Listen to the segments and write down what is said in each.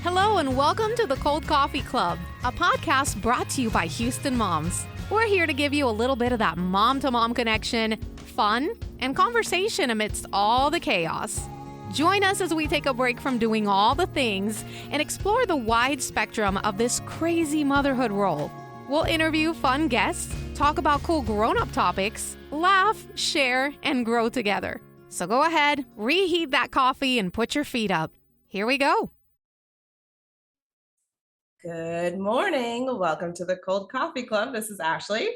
Hello and welcome to the Cold Coffee Club, a podcast brought to you by Houston Moms. We're here to give you a little bit of that mom-to-mom connection, fun, and conversation amidst all the chaos. Join us as we take a break from doing all the things and explore the wide spectrum of this crazy motherhood role. We'll interview fun guests, talk about cool grown-up topics, laugh, share, and grow together. So go ahead, reheat that coffee, and put your feet up. Here we go. Good morning. Welcome to the Cold Coffee Club. This is Ashley.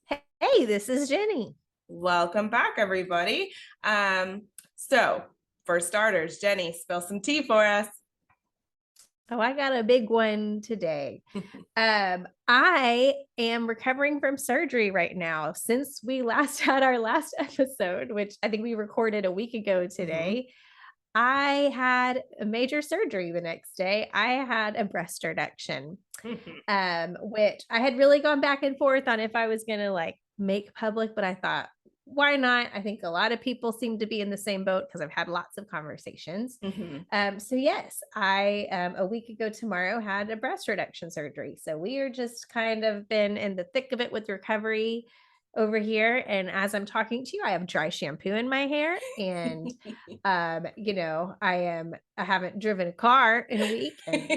Hey, this is Jenny. Welcome back, everybody. So for starters, Jenny, spill some tea for us. Oh, I got a big one today. I am recovering from surgery right now. Since we last had our last episode, which I think we recorded a week ago today, I had a major surgery the next day. I had a breast reduction, which I had really gone back and forth on if I was going to make public, but I thought, why not? I think a lot of people seem to be in the same boat because I've had lots of conversations. So yes, I, a week ago tomorrow, had a breast reduction surgery. So we are just kind of been in the thick of it with recovery over here. And as I'm talking to you, I have dry shampoo in my hair and, I haven't driven a car in a week. And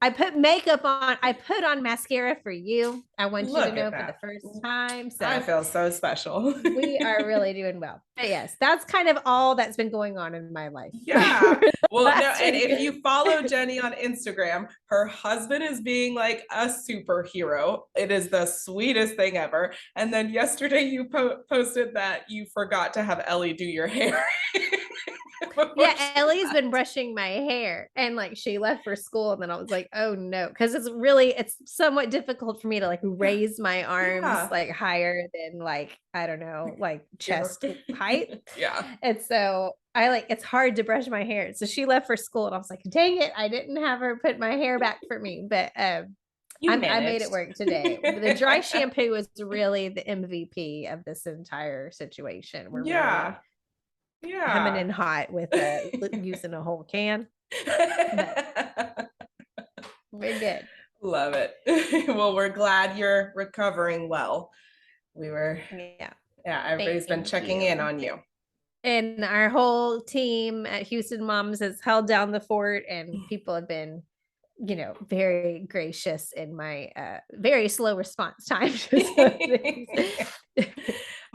I put makeup on. I put on mascara for you. I want you to know for the first time. So I feel so special. We are really doing well. But yes, that's kind of all that's been going on in my life. Yeah. Well, no, and if you follow Jenny on Instagram, her husband is being like a superhero. It is the sweetest thing ever. And then yesterday you posted that you forgot to have Ellie do your hair. Yeah, Ellie's been brushing my hair and she left for school and then I was like, oh no, because it's somewhat difficult for me to raise my arms higher than I don't know, chest height. Yeah. And so it's hard to brush my hair. So she left for school and I was like, dang it, I didn't have her put my hair back for me. But I made it work today. The dry shampoo was really the MVP of this entire situation. We're really coming in hot with using a whole can. We're good. Love it. Well, we're glad you're recovering well. Everybody's been checking in on you. And our whole team at Houston Moms has held down the fort and people have been, very gracious in my very slow response time.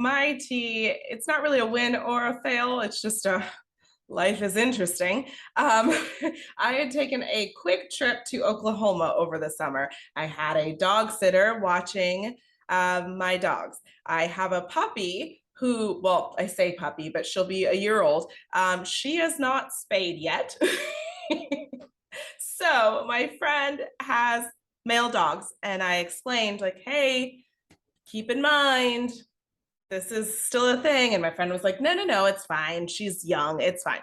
My tea, it's not really a win or a fail. It's just life is interesting. I had taken a quick trip to Oklahoma over the summer. I had a dog sitter watching my dogs. I have a puppy who, well, I say puppy, but she'll be a year old. She is not spayed yet. So my friend has male dogs and I explained hey, keep in mind, this is still a thing. And my friend was like, no, it's fine. She's young. It's fine.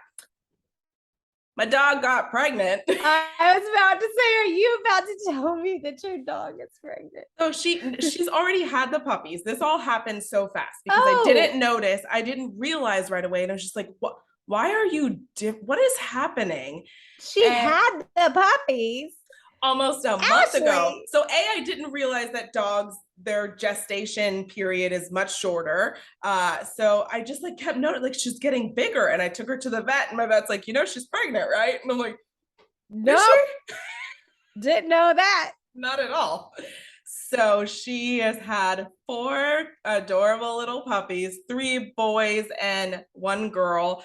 My dog got pregnant. I was about to say, are you about to tell me that your dog is pregnant? So she's already had the puppies. This all happened so fast because I didn't notice. I didn't realize right away. And I was just like, what? Why are you, what is happening? She had the puppies almost a month ago. So I didn't realize that dogs, their gestation period is much shorter. So I just kept noting she's getting bigger and I took her to the vet and my vet's like, she's pregnant, right? And I'm like, no, didn't know that. Not at all. So she has had 4 adorable little puppies, 3 boys and 1 girl.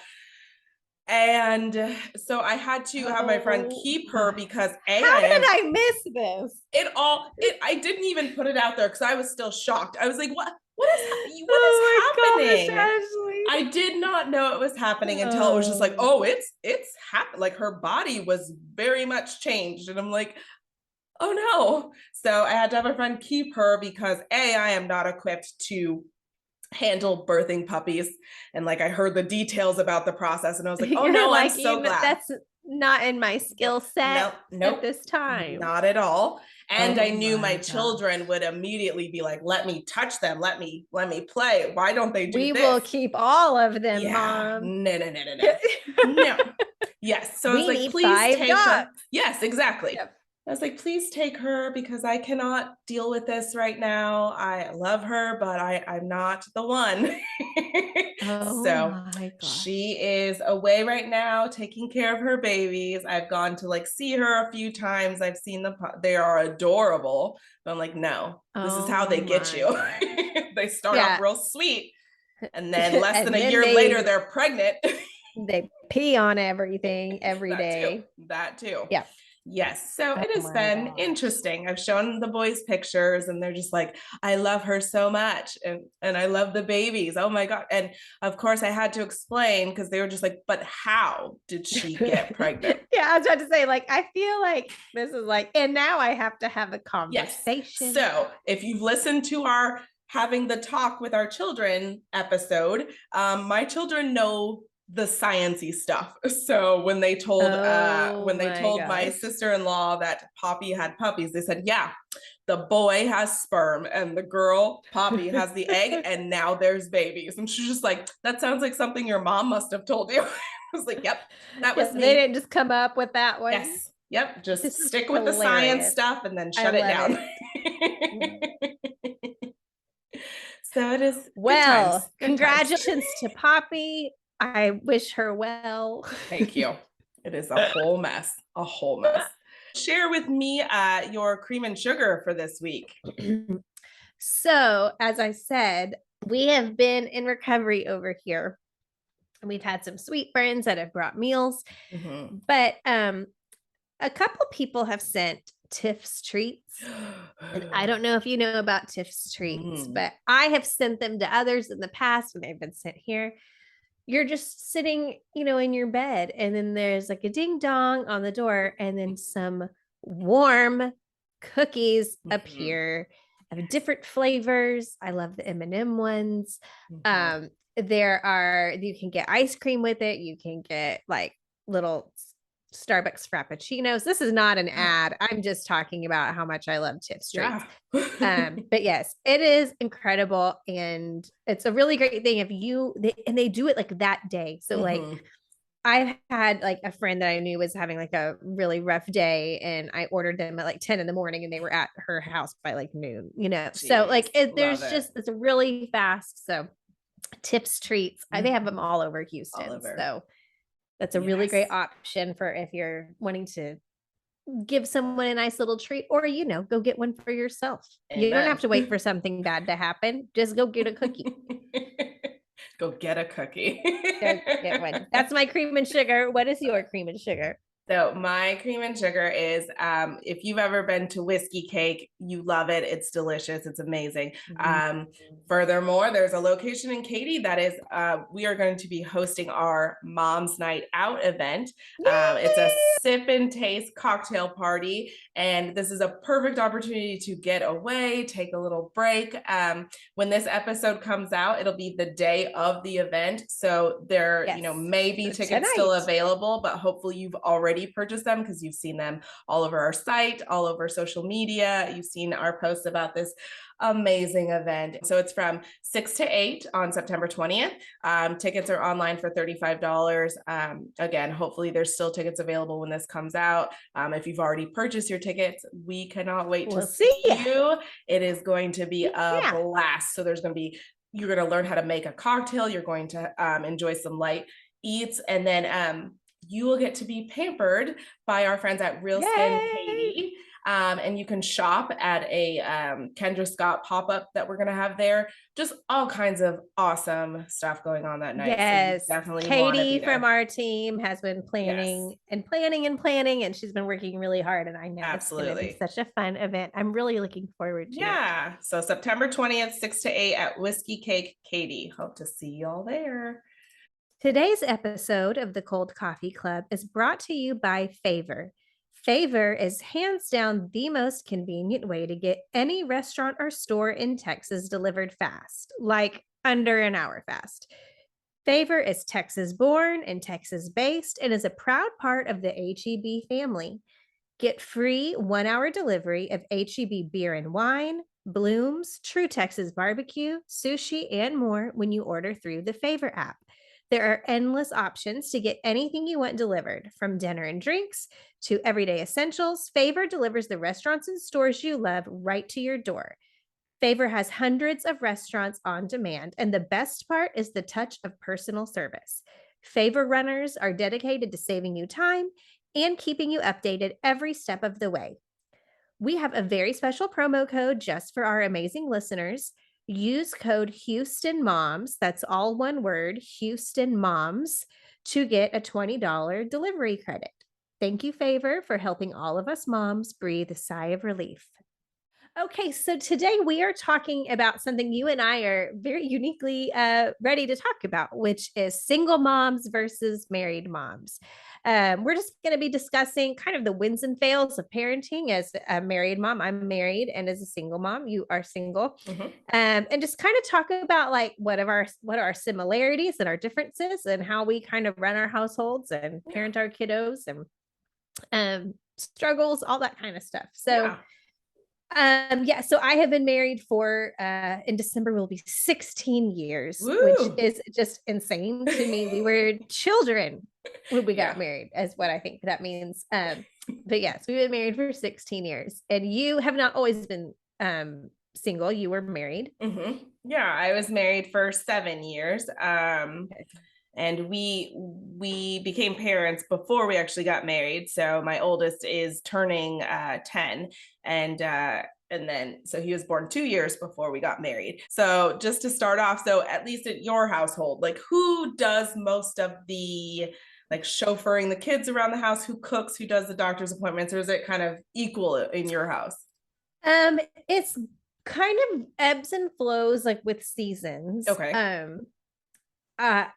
And so I had to have my friend keep her because how did I miss this? I didn't even put it out there because I was still shocked. I was like, what is happening? Gosh, I did not know it was happening until it was just it's happened. Her body was very much changed. And I'm like, oh no. So I had to have a friend keep her because I am not equipped to handle birthing puppies. And I heard the details about the process and I was like, oh no, I'm so glad. That's not in my skill set at this time. Not at all. And I knew my children would immediately be like, let me touch them. Let me play. Why don't they do this? We will keep all of them, Mom. No. No. Yes. So I was like, please take her. Yes, exactly. Yep. I was like, please take her because I cannot deal with this right now. I love her, but I'm not the one. Oh So my she gosh. is away right now taking care of her babies. I've gone to like see her a few times. I've seen them. They are adorable. But I'm like, no, this is how Oh they get my you. gosh. They start off Yeah. real sweet. And then less than And a then year later, they're pregnant. they pee on everything every That too. day. That too. Yeah. Yes. So Oh it has my been gosh. interesting. I've shown the boys pictures and they're just like, I love her so much. And I love the babies. Oh my God. And of course I had to explain because they were just like, but how did she get pregnant? Yeah, I was about to say, like, I feel like this is like, and now I have to have a Yes. conversation. So if you've listened to our having the talk with our children episode, my children know the sciencey stuff. So when they told Oh my my gosh. sister-in-law that Poppy had puppies, they said, yeah, the boy has sperm and the girl Poppy has the egg, and now there's babies. And she's just like, that sounds like something your mom must have told you. I was like, yep, that Yeah, was they me. didn't just come up with that one. Yes. Yep. Just This is stick with the science hilarious. stuff and then I shut it love down. it. So it is good times. Well, Good times. congratulations to Poppy. I wish her well. Thank you. It is a whole mess. A whole mess. Share with me your cream and sugar for this week. So, as I said, we have been in recovery over here. We've had some sweet friends that have brought meals, but a couple people have sent Tiff's treats. And I don't know if you know about Tiff's treats, but I have sent them to others in the past when they've been sent here. You're just sitting, in your bed, and then there's like a ding dong on the door, and then some warm cookies appear of different flavors. I love the M&M ones. You can get ice cream with it. You can get like little Starbucks Frappuccinos. This is not an ad. I'm just talking about how much I love Tiff's treats. Yeah. But yes, it is incredible. And it's a really great thing if they do it like that day. So like I had like a friend that I knew was having like a really rough day, and I ordered them at like 10 in the morning and they were at her house by like noon, Jeez, so like it's really fast. So Tips treats, they have them all over Houston. So that's a really great option for if you're wanting to give someone a nice little treat, or go get one for yourself. Amen. You don't have to wait for something bad to happen. Just go get a cookie. Go get a cookie. Go get one. That's my cream and sugar. What is your cream and sugar? So my cream and sugar is, if you've ever been to Whiskey Cake, you love it. It's delicious. It's amazing. Furthermore, there's a location in Katy that is, we are going to be hosting our Mom's Night Out event. It's a sip and taste cocktail party. And this is a perfect opportunity to get away, take a little break. When this episode comes out, it'll be the day of the event. So there, may be tickets still available, but hopefully you've already purchased them because you've seen them all over our site, all over social media. You've seen our posts about this amazing event. So it's from 6 to 8 on September 20th. Tickets are online for $35. Again, hopefully there's still tickets available when this comes out. If you've already purchased your tickets, we cannot wait to see you. It is going to be a blast. So you're going to learn how to make a cocktail. You're going to enjoy some light eats, and then you will get to be pampered by our friends at Real Skin Katy. And you can shop at a Kendra Scott pop-up that we're going to have there. Just all kinds of awesome stuff going on that night. Yes. So definitely Katie from our team has been planning and planning and planning, and she's been working really hard. And I know it's going to be such a fun event. I'm really looking forward to it. Yeah. So September 20th, 6 to 8 at Whiskey Cake-Katy. Hope to see y'all there. Today's episode of the Cold Coffee Club is brought to you by Favor. Favor is hands down the most convenient way to get any restaurant or store in Texas delivered fast, like under an hour fast. Favor is Texas born and Texas based and is a proud part of the H-E-B family. Get free 1-hour delivery of H-E-B beer and wine, Blooms, True Texas barbecue, sushi, and more when you order through the Favor app. There are endless options to get anything you want delivered, from dinner and drinks to everyday essentials. Favor delivers the restaurants and stores you love right to your door. Favor has hundreds of restaurants on demand, and the best part is the touch of personal service. Favor runners are dedicated to saving you time and keeping you updated every step of the way. We have a very special promo code just for our amazing listeners. Use code Houston Moms, that's all one word, Houston Moms, to get a $20 delivery credit. Thank you, Favor, for helping all of us moms breathe a sigh of relief. Okay, so today we are talking about something you and I are very uniquely ready to talk about, which is single moms versus married moms. We're just going to be discussing kind of the wins and fails of parenting as a married mom. I'm married, and as a single mom, you are single, and just kind of talk about like what are our similarities and our differences, and how we kind of run our households and parent our kiddos, and struggles, all that kind of stuff. So. So I have been married for in December will be 16 years, Woo! Which is just insane to me. We were children when we got married, is what I think that means. But yes, we've been married for 16 years, and you have not always been single. You were married. Yeah, I was married for 7 years. And we became parents before we actually got married. So my oldest is turning 10, and then so he was born 2 years before we got married. So just to start off, so at least in your household, like who does most of the like chauffeuring the kids around the house? Who cooks? Who does the doctor's appointments? Or is it kind of equal in your house? It's kind of ebbs and flows, like with seasons. Okay.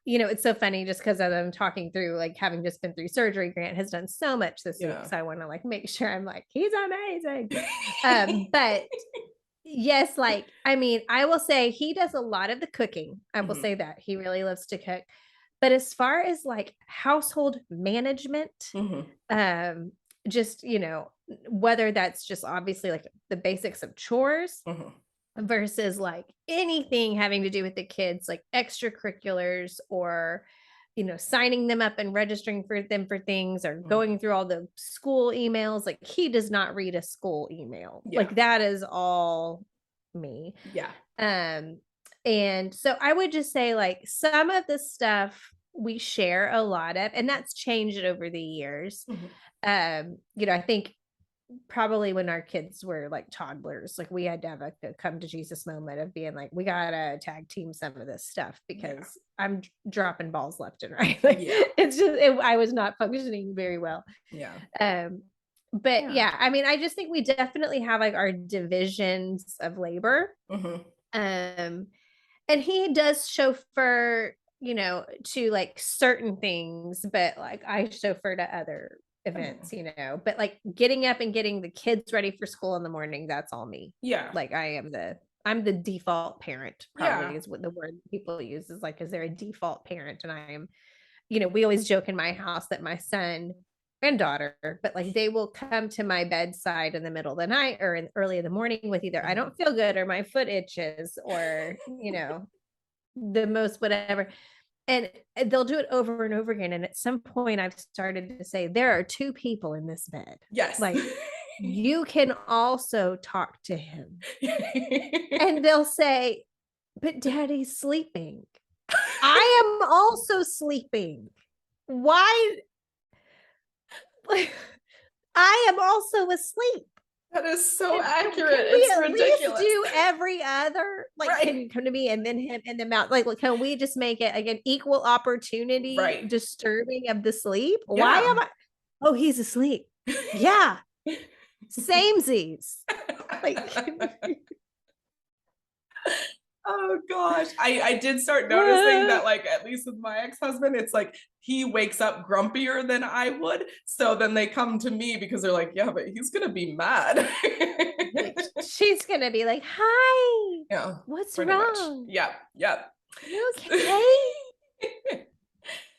It's so funny just because I'm talking through, like having just been through surgery, Grant has done so much this week. So I want to like make sure I'm like, he's amazing. But yes, like, I mean, I will say he does a lot of the cooking. I will say that he really loves to cook. But as far as like household management, just, whether that's just obviously like the basics of chores, versus like anything having to do with the kids, like extracurriculars, or signing them up and registering for them for things, or going through all the school emails. Like he does not read a school email. Like that is all me. And so I would just say like some of the stuff we share a lot of, and that's changed over the years. I think probably when our kids were like toddlers, like we had to have a come to Jesus moment of being like, we gotta tag team some of this stuff, because I'm dropping balls left and right. Like it's just I was not functioning very well. I mean, I just think we definitely have like our divisions of labor. And he does chauffeur, to like certain things, but like I chauffeur to other events, but like getting up and getting the kids ready for school in the morning, that's all me. Like I'm the default parent, probably is what the word people use, is like, is there a default parent? And I am, we always joke in my house that my son and daughter, but like they will come to my bedside in the middle of the night or early in the morning with either I don't feel good, or my foot itches, or the most whatever. And they'll do it over and over again. And at some point I've started to say, there are two people in this bed. Like you can also talk to him. And they'll say, but Daddy's sleeping. I am also sleeping. Why? I am also asleep. That is so accurate. Can we it's at ridiculous. Least do every other, like, can you come to me and then him and then out? Like, can we just make it like an equal opportunity disturbing of the sleep? Why am I? Oh, he's asleep. Yeah. Samesies. Like, oh gosh. I did start noticing that, like, at least with my ex-husband, it's like he wakes up grumpier than I would. So then they come to me because they're like, yeah, but he's gonna be mad. Like, she's gonna be like, hi. Yeah. What's wrong? Much. Yep. You okay?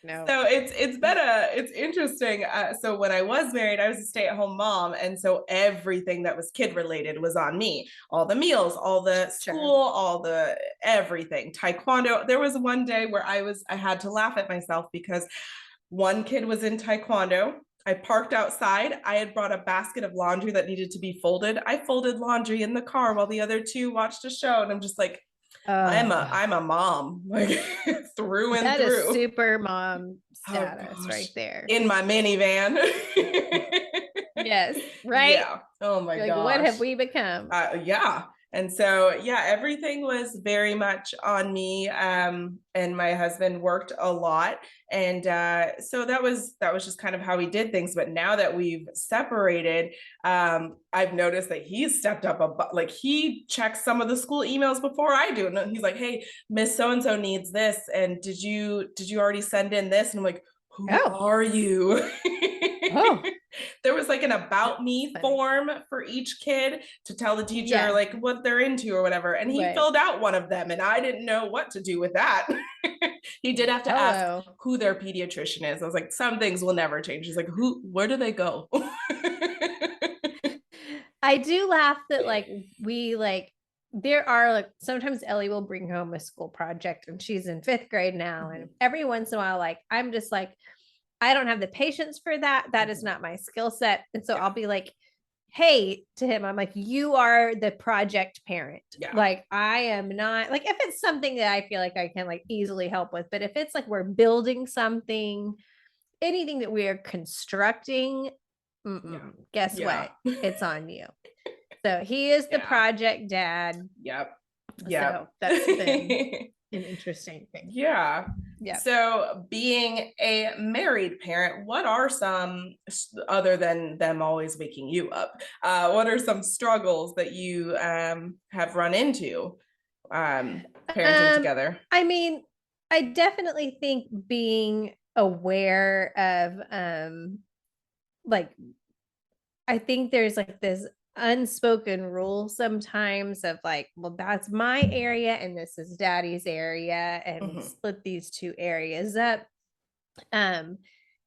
No. So it's interesting. So when I was married, I was a stay-at-home mom, and so everything that was kid related was on me. All the meals, all the school, all the everything. Taekwondo. There was one day where I had to laugh at myself because one kid was in Taekwondo. I parked outside. I had brought a basket of laundry that needed to be folded. I folded laundry in the car while the other two watched a show, and I'm just like, I'm a mom, like through and that through. Is super mom status right there. In my minivan. Yes, right? Yeah. Oh my gosh. Like, what have we become? Yeah. And so, yeah, everything was very much on me. And my husband worked a lot. And so that was just kind of how we did things. But now that we've separated, I've noticed that he's stepped up like he checks some of the school emails before I do. And he's like, hey, Miss So-and-so needs this. And did you already send in this? And I'm like, who are you? There was like an about me form for each kid to tell the teacher like what they're into or whatever. And he filled out one of them and I didn't know what to do with that. He did have to ask who their pediatrician is. I was like, some things will never change. He's like, where do they go? I do laugh that like there are like sometimes Ellie will bring home a school project and she's in 5th grade now. And every once in a while, like I'm just like, I don't have the patience for that. That is not my skill set. And so I'll be like, hey, to him, I'm like, you are the project parent. Like I am not like, if it's something that I feel like I can like easily help with, but if it's like, we're building something, anything that we are constructing, guess what? It's on you. So he is the project dad. Yep. So that's been an interesting thing. Yeah. So being a married parent, what are some, other than them always waking you up, what are some struggles that you have run into parenting together? I mean, I definitely think being aware of like, I think there's like this unspoken rule sometimes of like, well, that's my area and this is daddy's area, and split these two areas up.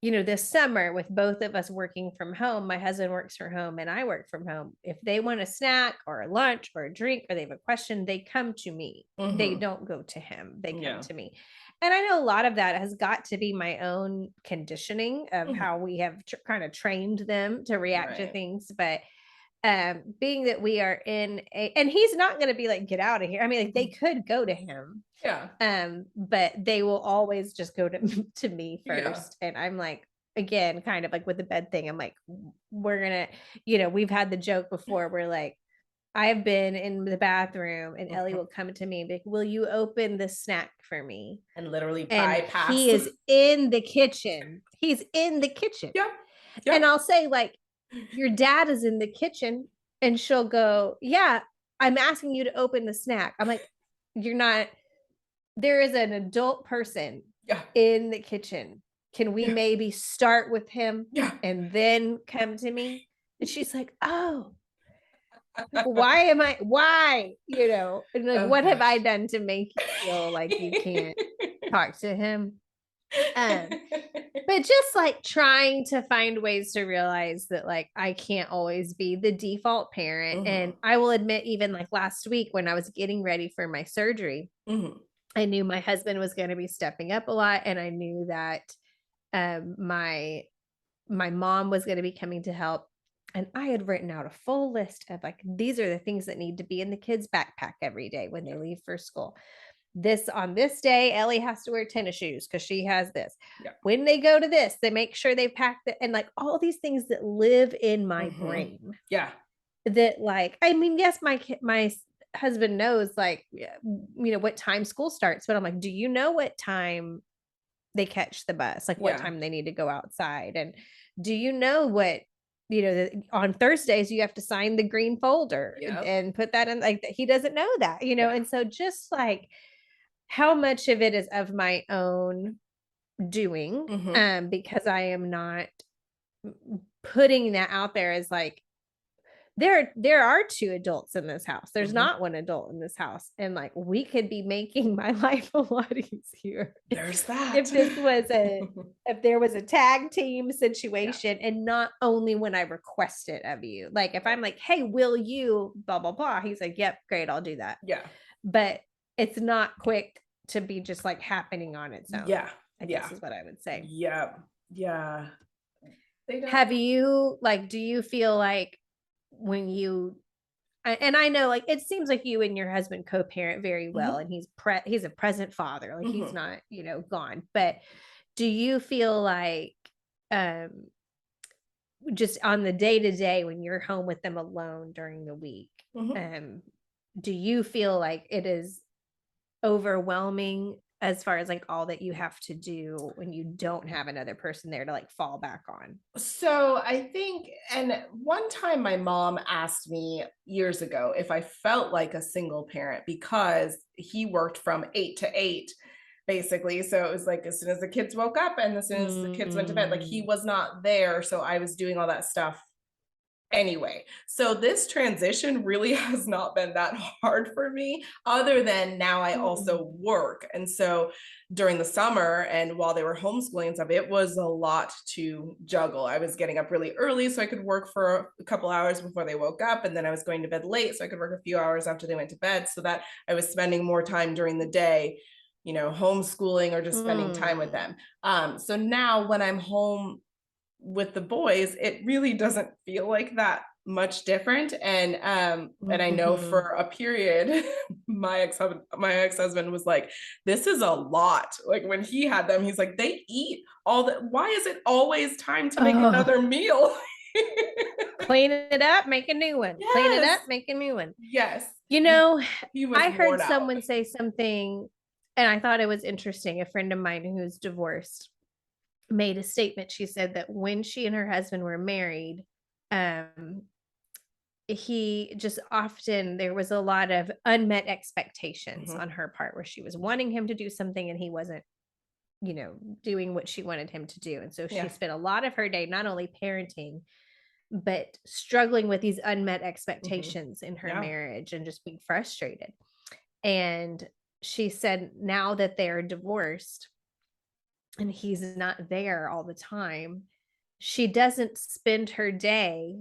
You know, this summer with both of us working from home, my husband works from home and I work from home. If they want a snack or a lunch or a drink or they have a question, they come to me. They don't go to him. They come to me. And I know a lot of that has got to be my own conditioning of how we have kind of trained them to react to things. But being that we are in and he's not going to be like, get out of here. I mean, like they could go to him. But they will always just go to me first. And I'm like, again, kind of like with the bed thing, I'm like, we're gonna, you know, we've had the joke before where like, I've been in the bathroom and Ellie will come to me and be like, will you open the snack for me? And literally bypass. He is in the kitchen. He's in the kitchen. And I'll say like, your dad is in the kitchen, and she'll go, yeah, I'm asking you to open the snack. I'm like, you're not, there is an adult person in the kitchen. Can we maybe start with him and then come to me? And she's like, oh, why, you know, and like, what have I done to make you feel like you can't talk to him? But just like trying to find ways to realize that like I can't always be the default parent. And I will admit, even like last week when I was getting ready for my surgery, I knew my husband was going to be stepping up a lot, and I knew that my mom was going to be coming to help. And I had written out a full list of like, these are the things that need to be in the kids' backpack every day when they leave for school. This on this day, Ellie has to wear tennis shoes because she has this. When they go to this, they make sure they pack it, and like all these things that live in my brain. That like, I mean, yes, my husband knows like, you know, what time school starts, but I'm like, do you know what time they catch the bus? Like what time they need to go outside? And do you know what, you know, on Thursdays you have to sign the green folder and put that in, like he doesn't know that, you know? And so just like how much of it is of my own doing, because I am not putting that out there as like there are two adults in this house. There's not one adult in this house. And like, we could be making my life a lot easier. There's that. If there was a tag team situation, and not only when I request it of you. Like if I'm like, hey, will you blah, blah, blah. He's like, yep, great. I'll do that. Yeah. But it's not quick to be just like happening on its own. Yeah. I guess is what I would say. Yeah. Yeah. Have you like, do you feel like when you, and I know like it seems like you and your husband co-parent very well, and he's a present father, like he's not, gone, but do you feel like just on the day-to-day when you're home with them alone during the week, do you feel like it is overwhelming as far as like all that you have to do when you don't have another person there to like fall back on? So I think, and one time my mom asked me years ago if I felt like a single parent because he worked from 8 to 8 basically. So it was like as soon as the kids woke up and as soon as the kids went to bed, like he was not there. So I was doing all that stuff anyway. So this transition really has not been that hard for me, other than now I also work. And so during the summer and while they were homeschooling and stuff, it was a lot to juggle. I was getting up really early so I could work for a couple hours before they woke up. And then I was going to bed late so I could work a few hours after they went to bed, so that I was spending more time during the day, homeschooling or just spending time with them. So now when I'm home with the boys, it really doesn't feel like that much different. And I know for a period, my ex-husband was like, this is a lot. Like when he had them, he's like, they eat all that. Why is it always time to make another meal? Clean it up, make a new one. Yes. Clean it up, make a new one. Yes. I heard someone say something, and I thought it was interesting. A friend of mine who's divorced made a statement. She said that when she and her husband were married, he just often, there was a lot of unmet expectations on her part, where she was wanting him to do something and he wasn't, doing what she wanted him to do. And so she spent a lot of her day not only parenting, but struggling with these unmet expectations in her marriage and just being frustrated. And she said now that they're divorced, and he's not there all the time, she doesn't spend her day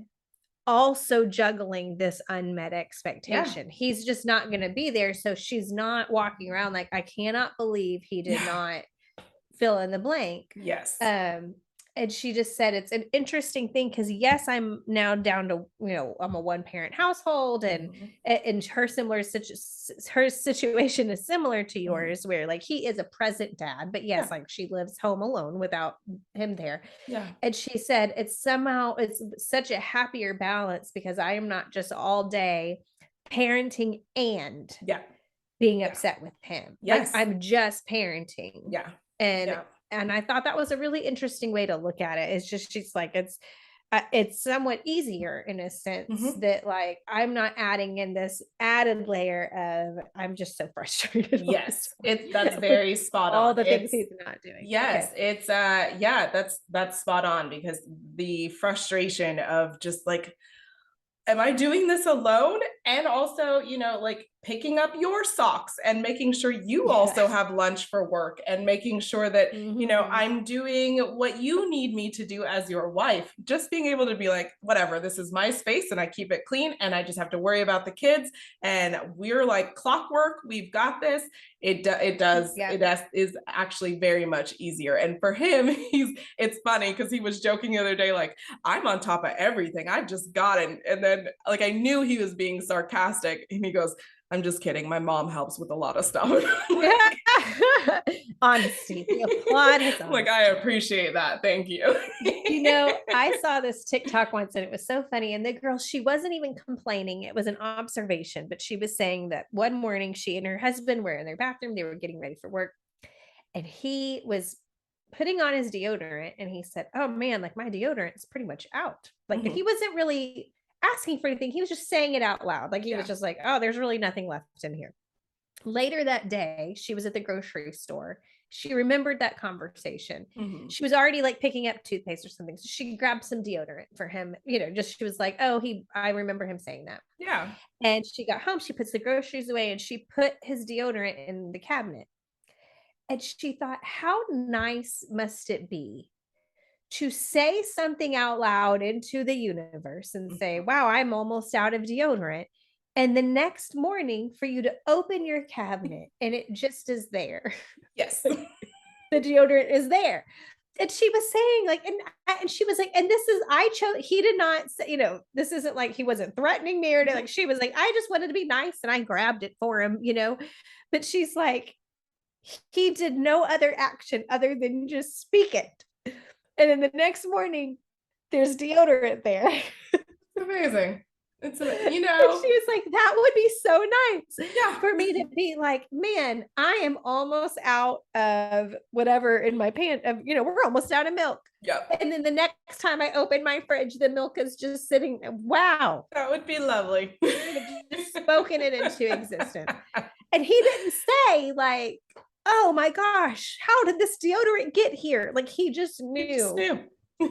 also juggling this unmet expectation. He's just not going to be there. So she's not walking around like, I cannot believe he did not fill in the blank. Yes. And she just said it's an interesting thing because yes, I'm now down to, I'm a one-parent household, and her situation is similar to yours, where like he is a present dad, but yes, like she lives home alone without him there. Yeah. And she said it's such a happier balance because I am not just all day parenting and being upset with him. Yes. Like I'm just parenting. Yeah. And I thought that was a really interesting way to look at it. It's just, she's like, it's somewhat easier in a sense that like, I'm not adding in this added layer of, I'm just so frustrated. Yes. That's very spot on. All the things he's not doing. Yes. Okay. It's, that's spot on, because the frustration of just like, am I doing this alone? And also, like picking up your socks and making sure you also have lunch for work, and making sure that, I'm doing what you need me to do as your wife. Just being able to be like, whatever, this is my space and I keep it clean and I just have to worry about the kids. And we're like clockwork. We've got this. It is actually very much easier. And for him, it's funny because he was joking the other day, like, I'm on top of everything. I've just got it. And then like, I knew he was being sarcastic, and he goes, I'm just kidding. My mom helps with a lot of stuff. Honesty. We applaud his honesty. Like, I appreciate that. Thank you. I saw this TikTok once and it was so funny. And the girl, she wasn't even complaining. It was an observation, but she was saying that one morning she and her husband were in their bathroom. They were getting ready for work. And he was putting on his deodorant. And he said, oh man, like my deodorant is pretty much out. Like he wasn't really asking for anything. He was just saying it out loud. Like he was just like, oh, there's really nothing left in here. Later that day, she was at the grocery store she remembered that conversation. Mhm. She was already like picking up toothpaste or something. So she grabbed some deodorant for him, she was like, oh, I remember him saying that. Yeah. And she got home, she puts the groceries away and she put his deodorant in the cabinet. And she thought, how nice must it be to say something out loud into the universe and say, Mhm. wow, I'm almost out of deodorant. And the next morning for you to open your cabinet and it just is there. Yes. The deodorant is there. And she was saying like, and she was like, and this is, I chose, he did not say, this isn't like he wasn't threatening me or anything. Like she was like, I just wanted to be nice and I grabbed it for him, but she's like, he did no other action other than just speak it. And then the next morning, there's deodorant there. It's amazing. It's amazing. She was like, that would be so nice Yeah. for me to be like, man, I am almost out of whatever in my pants. We're almost out of milk. Yep. And then the next time I open my fridge, the milk is just sitting. Wow. That would be lovely. Just spoken it into existence. And he didn't say like, oh my gosh, how did this deodorant get here? Like he just knew. He just knew.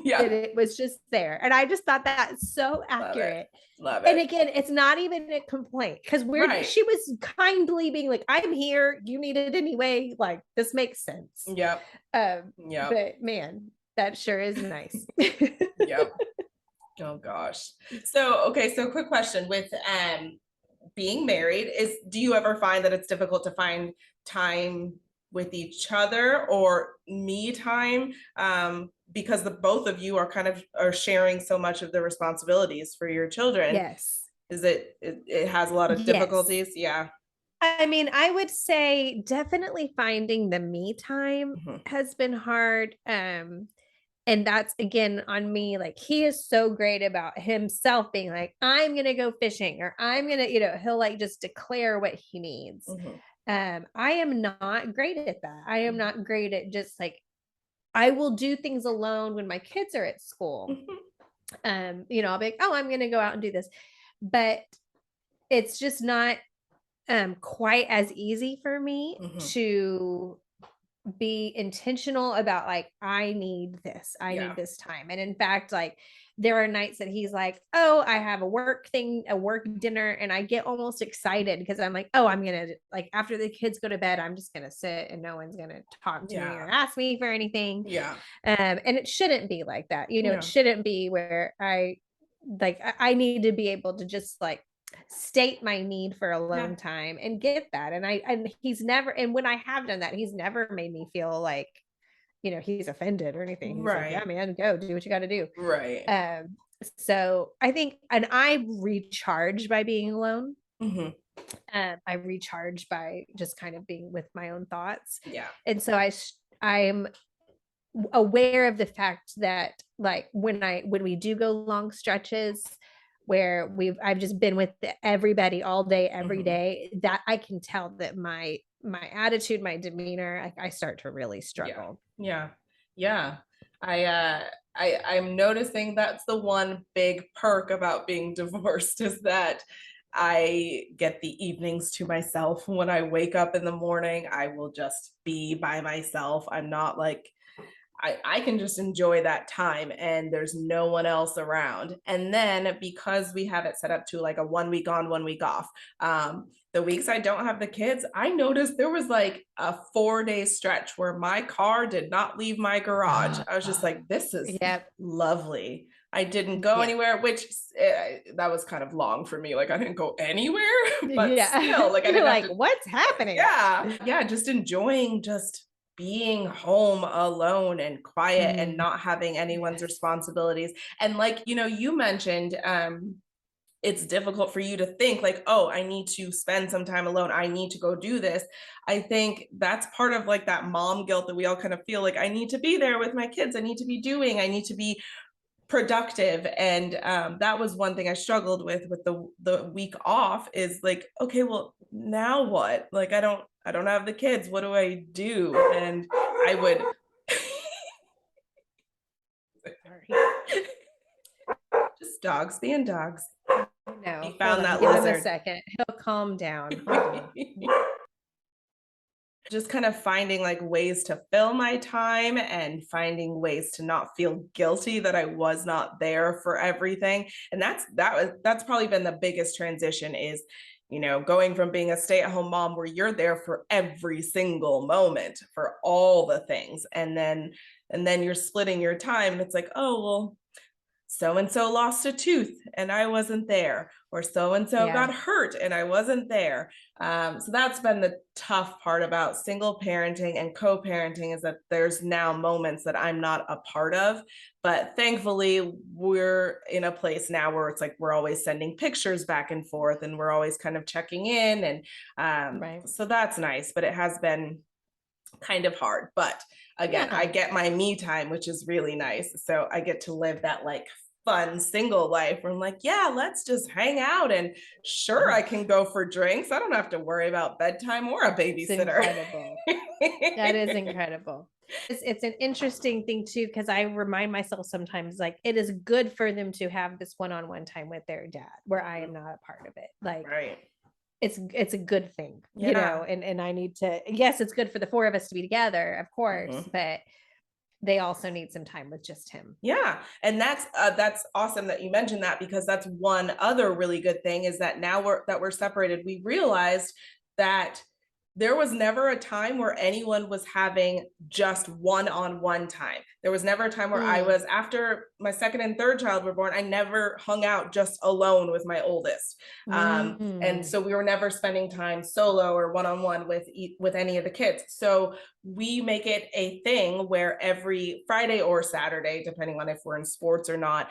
Yeah. That it was just there. And I just thought that's so accurate. Love it. And again, it's not even a complaint because she was kindly being like, I'm here, you need it anyway. Like this makes sense. Yep. But man, that sure is nice. Yep. Oh gosh. So quick question with being married do you ever find that it's difficult to find time with each other or me time? Because the both of you are sharing so much of the responsibilities for your children. Yes. Is it has a lot of difficulties? Yeah. I mean, I would say definitely finding the me time has been hard. And that's again on me. Like he is so great about himself being like, I'm going to go fishing or I'm going to, he'll like just declare what he needs. I am not great at that. I am not great at just like, I will do things alone when my kids are at school. I'll be like, oh, I'm going to go out and do this, but it's just not quite as easy for me to be intentional about like, I need this, I need this time. And in fact, like there are nights that he's like, oh, I have a work dinner. And I get almost excited because I'm like, oh, I'm going to like, after the kids go to bed, I'm just going to sit and no one's going to talk to me or ask me for anything. Yeah. And it shouldn't be like that. It shouldn't be where I need to be able to just like state my need for alone time and get that. And he's never, and when I have done that, he's never made me feel like, he's offended or anything. He's like, yeah, man, go do what you got to do. Right. So I think, and I recharge by being alone. I recharge by just kind of being with my own thoughts. Yeah. And so I'm aware of the fact that like when we do go long stretches where I've just been with everybody all day, every day, that I can tell that my attitude, my demeanor, I start to really struggle. Yeah. I'm noticing that's the one big perk about being divorced is that I get the evenings to myself. When I wake up in the morning, I will just be by myself. I'm not like, I can just enjoy that time and there's no one else around. And then because we have it set up to like a 1 week on, 1 week off, the weeks I don't have the kids, I noticed there was like a 4-day stretch where my car did not leave my garage. I was just like, this is lovely. I didn't go anywhere, which that was kind of long for me. Like I didn't go anywhere, but still, like I didn't like, what's happening? Yeah. Just enjoying just being home alone and quiet and not having anyone's responsibilities. And like, you mentioned, it's difficult for you to think like, oh, I need to spend some time alone. I need to go do this. I think that's part of like that mom guilt that we all kind of feel like I need to be there with my kids. I need to be productive. And that was one thing I struggled with the week off is like, okay, well, now what? Like, I don't have the kids. What do I do? And I would just dogs being dogs. No, he found that give lizard. him a second. He'll calm down. just kind of finding like ways to fill my time and finding ways to not feel guilty that I was not there for everything. And that's probably been the biggest transition is, going from being a stay-at-home mom where you're there for every single moment for all the things. And then you're splitting your time and it's like, oh, well, so and so lost a tooth and I wasn't there, or so and so got hurt and I wasn't there. So that's been the tough part about single parenting and co-parenting, is that there's now moments that I'm not a part of. But thankfully, we're in a place now where it's like we're always sending pictures back and forth and we're always kind of checking in. And so that's nice, but it has been kind of hard. But again, I get my me time, which is really nice. So I get to live that like fun single life where I'm like, yeah, let's just hang out. And sure, I can go for drinks. I don't have to worry about bedtime or a babysitter. Incredible. That is incredible. It's an interesting thing too, because I remind myself sometimes like it is good for them to have this one-on-one time with their dad where I am not a part of it. Like, it's a good thing, and I need to, yes, it's good for the four of us to be together, of course, but they also need some time with just him. Yeah. And that's awesome that you mentioned that, because that's one other really good thing, is that now we're separated, we realized that there was never a time where anyone was having just one-on-one time. There was never a time where I was, after my second and third child were born, I never hung out just alone with my oldest. And so we were never spending time solo or one-on-one with any of the kids. So we make it a thing where every Friday or Saturday, depending on if we're in sports or not,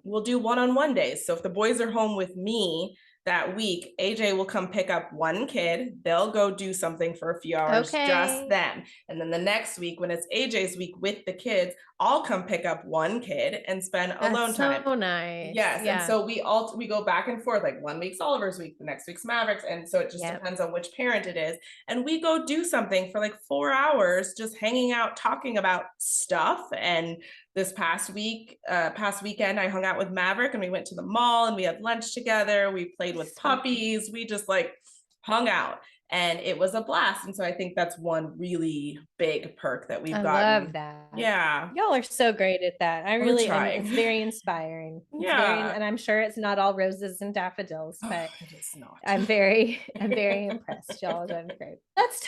we'll do one-on-one days. So if the boys are home with me that week, AJ will come pick up one kid. They'll go do something for a few hours, just them. And then the next week, when it's AJ's week with the kids, I'll come pick up one kid and spend alone time. So nice. Yes. Yeah. And so we go back and forth, like 1 week's Oliver's week, the next week's Maverick's. And so it just depends on which parent it is. And we go do something for like 4 hours, just hanging out, talking about stuff. And this past weekend, I hung out with Maverick and we went to the mall and we had lunch together. We played with puppies. We just like hung out. And it was a blast. And so I think that's one really big perk that we've gotten. I love that. Yeah. Y'all are so great at that. It's very inspiring. And I'm sure it's not all roses and daffodils, but it is not. I'm very impressed. Y'all are doing great. Let's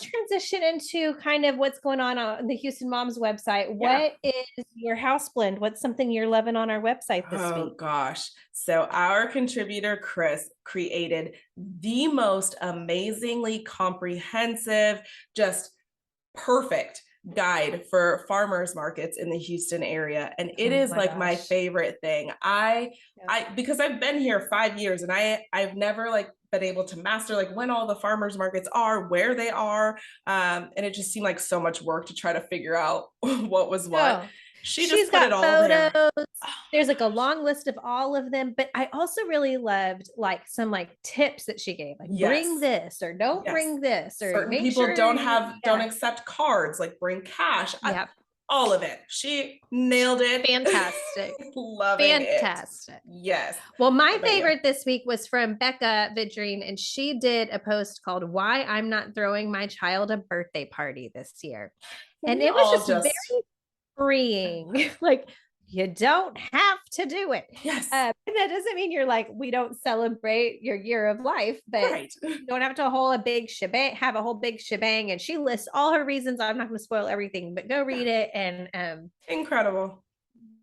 transition into kind of what's going on the Houston Moms website. What is your house blend? What's something you're loving on our website this week? Oh gosh. So our contributor, Chris, created the most amazingly comprehensive, just perfect guide for farmers markets in the Houston area. And it is like my favorite thing. Because I've been here 5 years and I've never like been able to master like when all the farmers markets are, where they are. And it just seemed like so much work to try to figure out what was what. She's just put got it all photos. there. There's like a long list of all of them, but I also really loved like some like tips that she gave, like bring this or don't bring this, or certain people don't accept cards, like bring cash. All of it. She nailed it. Fantastic. Loving it. Yes. Well, my favorite this week was from Becca Vidrine, and she did a post called "Why I'm Not Throwing My Child a Birthday Party This Year," and it was just very freeing. Like, you don't have to do it. Yes. And that doesn't mean you're like, we don't celebrate your year of life, but you don't have to have a whole big shebang. And she lists all her reasons. I'm not going to spoil everything, but go read it. And incredible.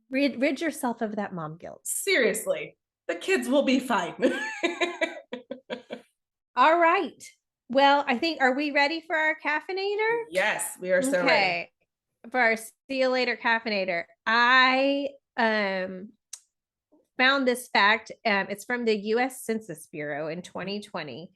Rid yourself of that mom guilt. Seriously. The kids will be fine. All right. Well, are we ready for our caffeinator? Yes, we are so ready. For our see you later caffeinator, I found this fact. It's from the U.S. Census Bureau in 2020.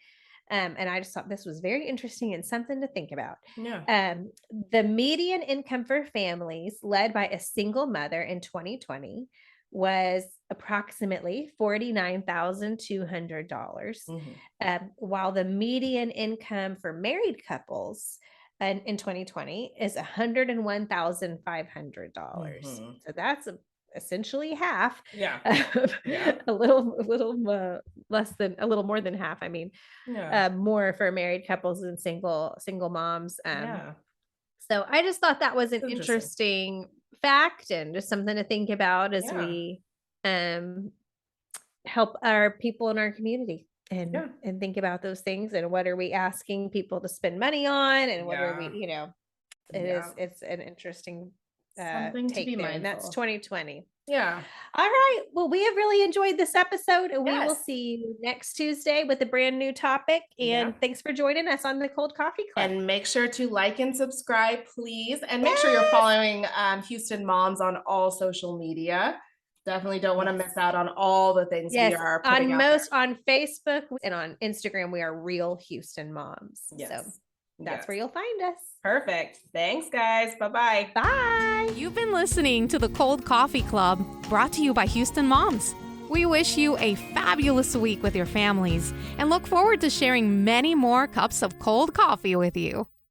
And I just thought this was very interesting and something to think about. The median income for families led by a single mother in 2020 was approximately $49,200, while the median income for married couples in 2020 is $101,500. So that's essentially half. Yeah. A little more than half. I mean, more for married couples and single moms. So I just thought that was an interesting fact and just something to think about as we help our people in our community and think about those things and what are we asking people to spend money on and what are we, it's an interesting something take to be there, mindful. and that's 2020. Yeah. All right. Well, we have really enjoyed this episode, and we will see you next Tuesday with a brand new topic. And thanks for joining us on the Cold Coffee Club. And make sure to like and subscribe, please. And make sure you're following Houston Moms on all social media. Definitely don't want to miss out on all the things we are putting out there. On Facebook and on Instagram, we are Real Houston Moms. Yes. So that's where you'll find us. Perfect. Thanks, guys. Bye-bye. Bye. You've been listening to the Cold Coffee Club, brought to you by Houston Moms. We wish you a fabulous week with your families and look forward to sharing many more cups of cold coffee with you.